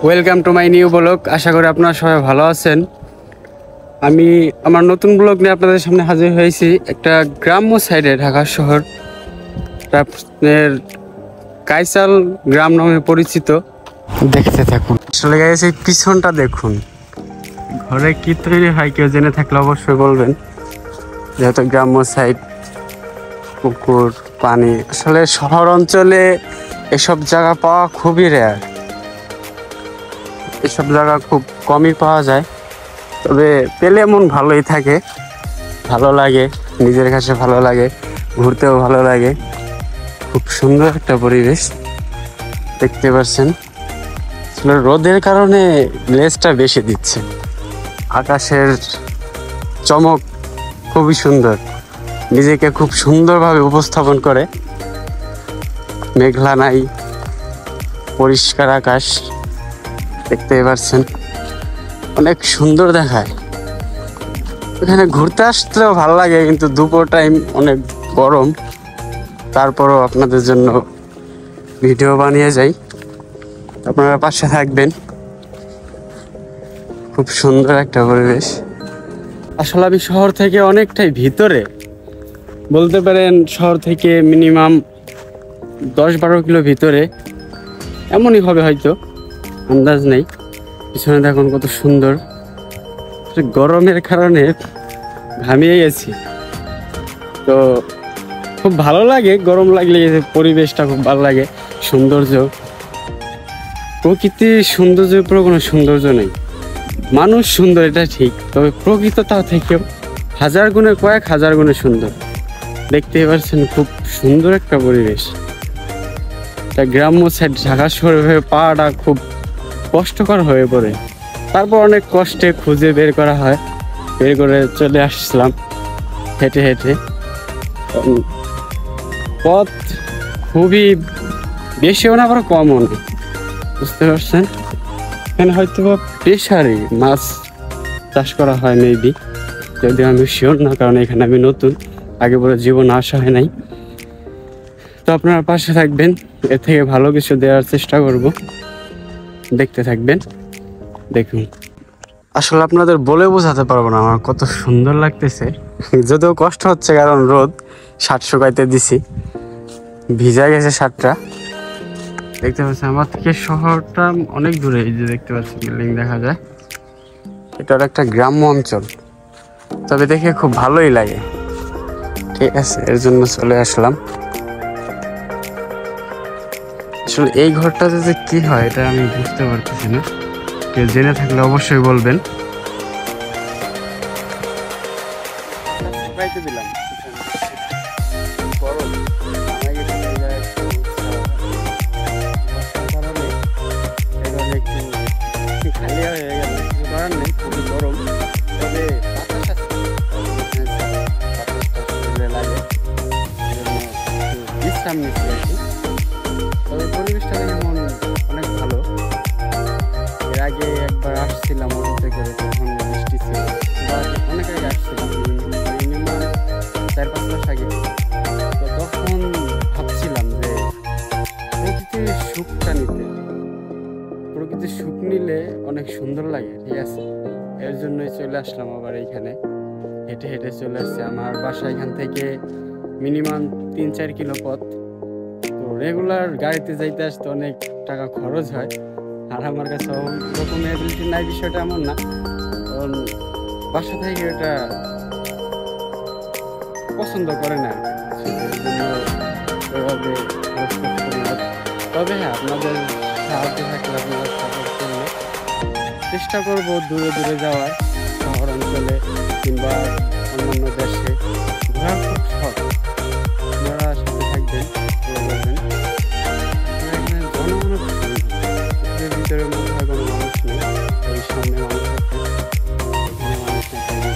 Welcome to my new blog. আশা করি আপনারা সবাই ভালো আছেন। আমি আমার নতুন ব্লগ নিয়ে আপনাদের সামনে হাজির হয়েছি। একটা গ্রাম্য সাইডে ঢাকা শহর, আপনার কাইসাল গ্রাম নামে পরিচিত। দেখতে থাকুন। আসলে গাইস এই পিছনটা দেখুন, ঘরে কি তৈরি হয় কেউ জেনে থাকলে অবশ্যই বলবেন। যেহেতু গ্রাম্য সাইড, পুকুর, পানি, আসলে শহর অঞ্চলে এসব জায়গা পাওয়া খুবই রেয়ার। এসব জায়গা খুব কমই পাওয়া যায়, তবে পেলে মন ভালোই থাকে, ভালো লাগে, নিজের কাছে ভালো লাগে, ঘুরতেও ভালো লাগে। খুব সুন্দর একটা পরিবেশ দেখতে পাচ্ছেন। আসলে রোদের কারণে গ্লেজটা বেশি দিচ্ছে। আকাশের চমক খুবই সুন্দর, নিজেকে খুব সুন্দরভাবে উপস্থাপন করে। মেঘলা নাই, পরিষ্কার আকাশ দেখতে পাচ্ছেন, অনেক সুন্দর দেখায়। এখানে ঘুরতে আসতেও ভালো লাগে, কিন্তু দুপুর টাইম অনেক গরম। তারপরও আপনাদের জন্য ভিডিও বানিয়ে যাই, আপনারা পাশে থাকবেন। খুব সুন্দর একটা পরিবেশ। আসলে আমি শহর থেকে অনেকটাই ভিতরে, বলতে পারেন শহর থেকে মিনিমাম 10-12 কিলো ভিতরে, এমনই হবে হয়তো, আন্দাজ নেই। পিছনে দেখুন কত সুন্দর। গরমের কারণে ঘামিয়ে গেছি, তো খুব ভালো লাগে। গরম লাগলে পরিবেশটা খুব ভালো লাগে। সৌন্দর্য, প্রকৃতির সৌন্দর্যের উপরে কোনো সৌন্দর্য নেই। মানুষ সুন্দর এটা ঠিক, তবে প্রকৃততা থেকেও হাজার গুণে, কয়েক হাজার গুণে সুন্দর। দেখতেই পাচ্ছেন খুব সুন্দর একটা পরিবেশ। তা গ্রাম্য সাইড ঢাকা শহরে পাওয়াটা খুব কষ্টকর হয়ে পড়ে। তারপর অনেক কষ্টে খুঁজে বের করা হয়, বের করে চলে আসলাম হেঁটে হেঁটে। পথ খুবই বেশিও না, আবার কমও না, বুঝতে পারছেন। এখানে হয়তো বা প্রেশারি মাছ চাষ করা হয় মেবি, যদিও আমি শিওর না, কারণ এখানে আমি নতুন, আগে পরে জীবন আসা হয় নাই। তো আপনারা পাশে থাকবেন, এর থেকে ভালো কিছু দেওয়ার চেষ্টা করব। দেখতে থাকবেন, দেখুন। আসলে আপনাদের বলে বোঝাতে পারবো না আমার কত সুন্দর লাগতেছে। যদিও কষ্ট হচ্ছে, কারণ রোদ, শার্ট শুকাইতে দিছি, ভিজা গেছে শার্টটা। দেখতে পাচ্ছেন আমার থেকে শহরটা অনেক দূরে। এই যে দেখতে পাচ্ছেন বিল্ডিং দেখা যায়, এটা একটা গ্রাম্য অঞ্চল, তবে দেখে খুব ভালোই লাগে। ঠিক আছে, এর জন্য চলে আসলাম। আসলে এই ঘরটাতে যে কি হয় এটা আমি বুঝতে পারতেছি না, কেউ জেনে থাকলে অবশ্যই বলবেন। দিলাম খালি হয়ে গেল, কিছু করার নেই, খুবই গরম। তবে বাতাস লাগে, বিশ্রাম নিচ্ছি আর কি। তবে পরিবেশটা দেখে মন অনেক ভালো। এর আগে একবার আসছিলাম অটোতে করে, তখন বৃষ্টি ছিল, অনেক আগে আসছিলাম, মিনিমাম 4-5 মাস আগে। তো তখন ভাবছিলাম যে প্রকৃতির সুখটা নিতে, প্রকৃতির সুখ নিলে অনেক সুন্দর লাগে। ঠিক আছে, এর জন্যই চলে আসলাম আবার এইখানে। হেঁটে হেঁটে চলে আসছে। আমার বাসা এখান থেকে মিনিমাম 3-4 কিলো পথ। তো রেগুলার গাড়িতে যাইতে আসতে অনেক টাকা খরচ হয়, আর আমার কাছে ওরকম এবিলিটি নাই, বিষয়টা এমন না, কারণ বাসা থেকে ওটা পছন্দ করে না, এর জন্য ওইভাবে খরচ করতে পারি না। তবে হ্যাঁ, আপনাদের সাহায্য থাকলে, আপনারা সাপোর্ট করলে চেষ্টা করবো দূরে দূরে যাওয়ার, শহর অঞ্চলে কিংবা অন্যান্য দেশে ঘোরার খুব শখ। আপনারা সাথে থাকবেন, করবেন। এখানে জনগণ ভিতরের মধ্যে হয় কোনো মানুষ নেই, ওই সামনে মানুষ আছে, এখানে মানুষ নেই,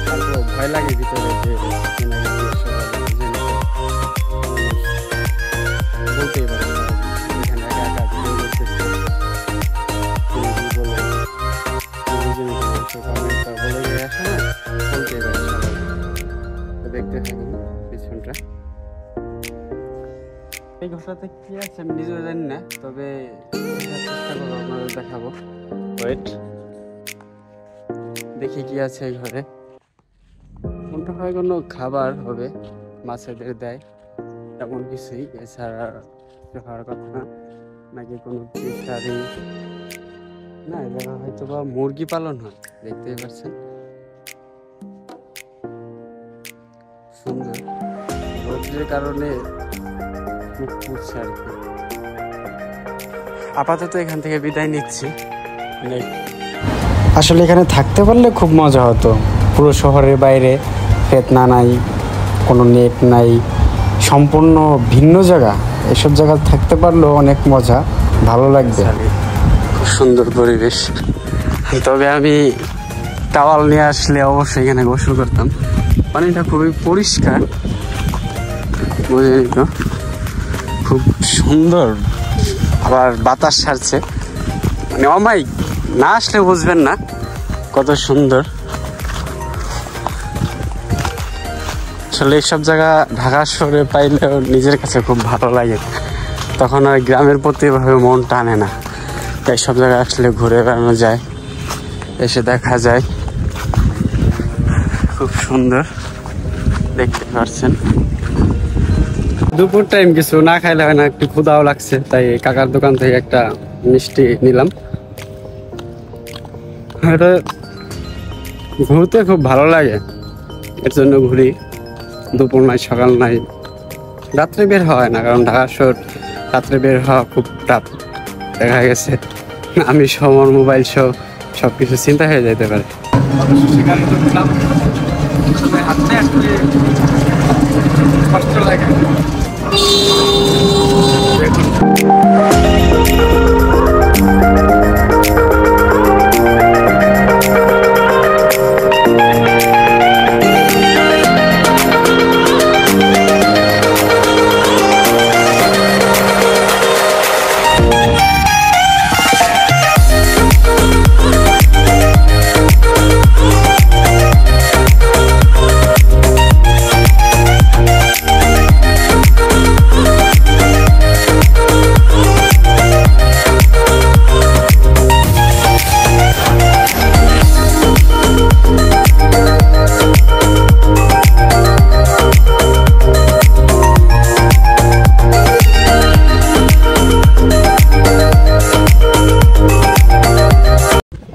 তারপর ভয় লাগে ভিতরে যে বলতেই পারে এখানে একা একা ভিডিও করতেছে, বলে গিয়ে আসে না, বলতেই পারে সবাই। তো দেখতে থাকুন পিছনটা। এই ঘরটা ঘরটাতে কি আছে আমি নিজেও জানি না, তবে চেষ্টা করবো আপনাদের দেখাবো। ওয়েট, দেখি কি আছে এই ঘরে। কোনটা হয় কোনো খাবার হবে, মাছেদের দেয় এমন কিছুই, এছাড়া হওয়ার কথা না। নাকি কোনো ফিশারি না, এবার হয়তো বা মুরগি পালন হয়, দেখতেই পাচ্ছেন সুন্দর। রোদের কারণে মুখ পুড়ছে আর কি। আপাতত এখান থেকে বিদায় নিচ্ছি। আসলে এখানে থাকতে পারলে খুব মজা হতো। পুরো শহরের বাইরে ফেতনা নাই, কোনো নেট নাই, সম্পূর্ণ ভিন্ন জায়গা। এসব জায়গা থাকতে পারলেও অনেক মজা, ভালো লাগবে। খুব সুন্দর পরিবেশ। তবে আমি টাওয়াল নিয়ে আসলে অবশ্যই এখানে গোসল করতাম। পানিটা খুবই পরিষ্কার, বুঝলেন তো, খুব সুন্দর। আবার বাতাস ছাড়ছে, মানে অমাইক, না আসলে বুঝবেন না কত সুন্দর। আসলে এইসব জায়গা ঢাকা শহরে পাইলেও নিজের কাছে খুব ভালো লাগে, তখন আর গ্রামের প্রতি এভাবে মন টানে না। তাই সব জায়গায় আসলে ঘুরে বেড়ানো যায়, এসে দেখা যায়, খুব সুন্দর। দেখতে পাচ্ছেন দুপুর টাইম কিছু না খাইলে হয় না, একটু ক্ষুধাও লাগছে, তাই কাকার দোকান থেকে একটা মিষ্টি নিলাম। এটা ঘুরতে খুব ভালো লাগে, এর জন্য ঘুরি। দুপুর নাই, সকাল নাই, রাত্রে বের হয় না, কারণ ঢাকা শহর রাত্রে বের হওয়া খুব টাফ। দেখা গেছে আমি সমর মোবাইল সব কিছু চিন্তা হয়ে যেতে পারে। কষ্ট লাগে।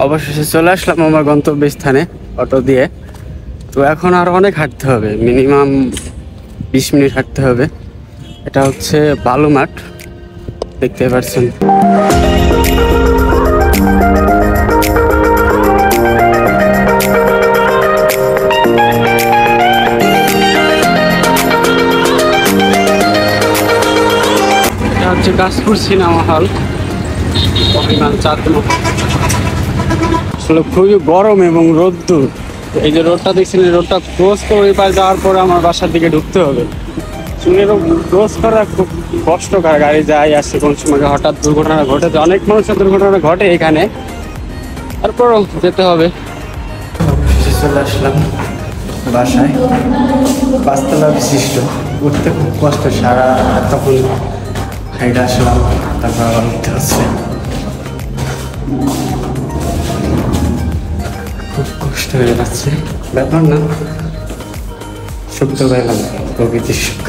অবশেষে চলে আসলাম আমার গন্তব্যস্থানে অটো দিয়ে। তো এখন আরো অনেক হাঁটতে হবে, মিনিমাম 20 মিনিট হাঁটতে হবে। এটা হচ্ছে বালুমাঠ, দেখতে পাচ্ছেন। এটা হচ্ছে গাছপুর সিনেমা হল, আসলে খুবই গরম এবং রোদ্দুর। এই যে রোডটা দেখছেন, এই রোডটা ক্রস করে ওই পাশে যাওয়ার পরে আমার বাসার দিকে ঢুকতে হবে। ক্রস করা খুব কষ্টকর, গাড়ি যায় আসছে, কোন সময় হঠাৎ দুর্ঘটনা ঘটে, অনেক মানুষের দুর্ঘটনা ঘটে এখানে, তারপরও যেতে হবে। চলে আসলাম বাসায়, 5 তলা বিশিষ্ট, উঠতে খুব কষ্ট, সারা তখন হাইটে আসলাম, তারপর আবার উঠতে হচ্ছে, খুব কষ্ট হয়ে যাচ্ছে। ব্যাপার না, সুখ তো পেলাম, প্রকৃতির সুখ।